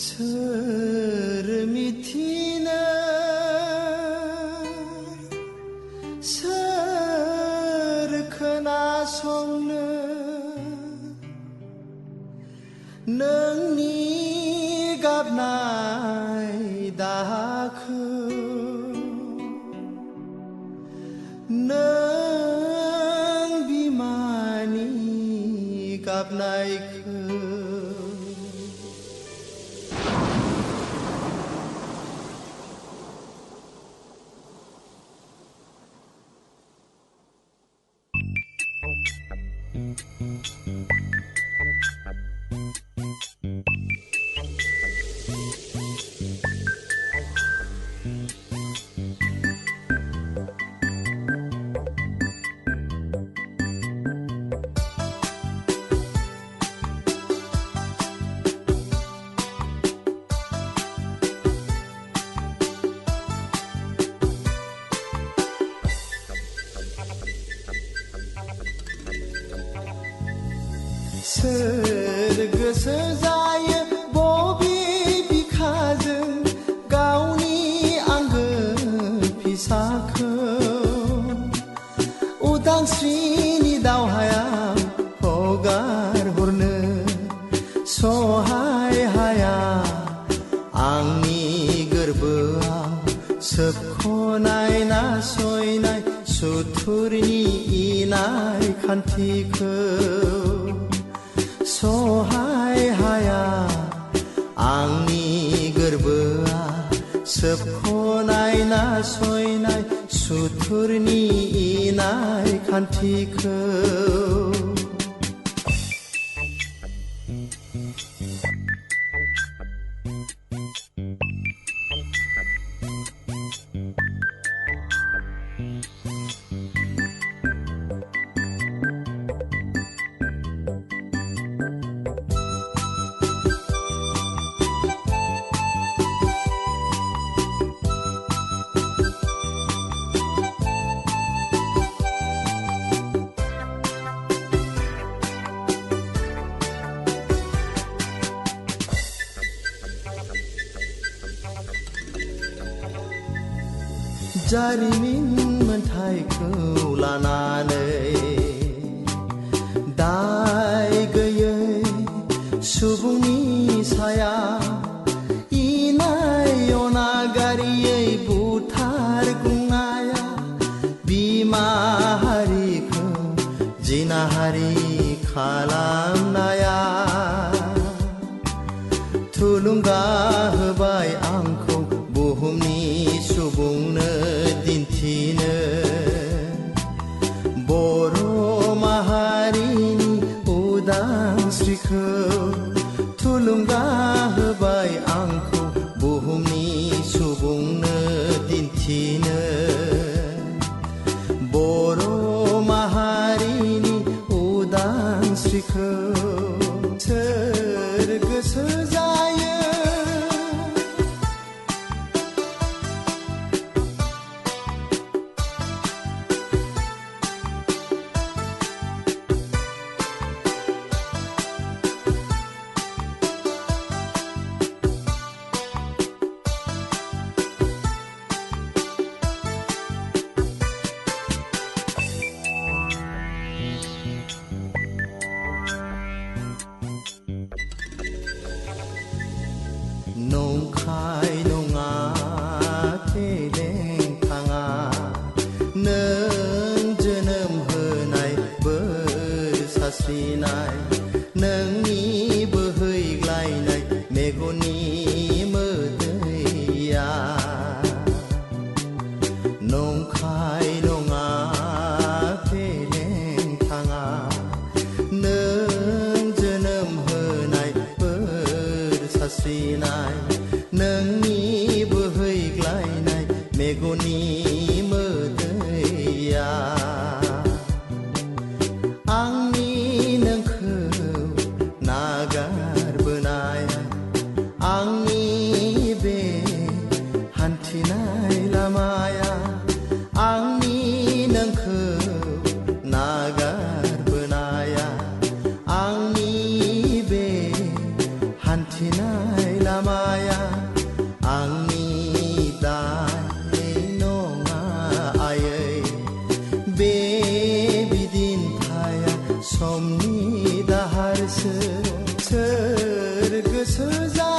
सोर मिथिनो सोर खोनासंनो नोंनि गाबनाय दाहाखौ नों बिमानि गाबनायखौ सोर गोसो जायो बबे बिखाजों गावनि आंगो फिसाखौ उदांस्रिनि दावहायाव हगार हरनो सहाय हाया आंनि गोरबोआव सोबख'नाय नासयनाय सुथुरनि इनाय खान्थिखौ सहाय हाया आंनि गोरबोआ सोबख'नाय नासयनाय सुथुरनि इनाय खान्थिखौ जारिमिन मोनथायखौ लानानै दाय गैयै सुबुंनि साया इनाय अनागारियै बुथारग्लुंनाया बिमा हारिखौ जिनाहारि खालामनाया थुलुंगा होबाय आंखौ बुहुमनि सुबुंनो दिन्थिनो बर' माहारिनि उदांस्रिखौ थुलुंगा होबाय आंखौ बुहुमनि सुबुंनो दिन्थिनो बर' माहारिनि उदांस्रिखौ सोर गोसो जायो नंखाय नङा फेलें थाङा नों जोनोम होनाय बोर सारस्रिनाय नोंनि बोहैग्लायनाय मेगननि मोदैया नंखाय नङा फेलें थाङा नों जोनोम होनाय बोर सारस्रिनाय नोंनि बोहैग्लायनाय मेगननि मोदैया आंनि नोंखौ नागारबोनाय आंनि बे हान्थिनाय लामाया आंनि नोंखौ नागारबोनाया आंनि बे हान्थिनाय लामाया आंनि दाय नङा आयै बे बिदिन्थाया समनि दाहारसो सोर गोसो जा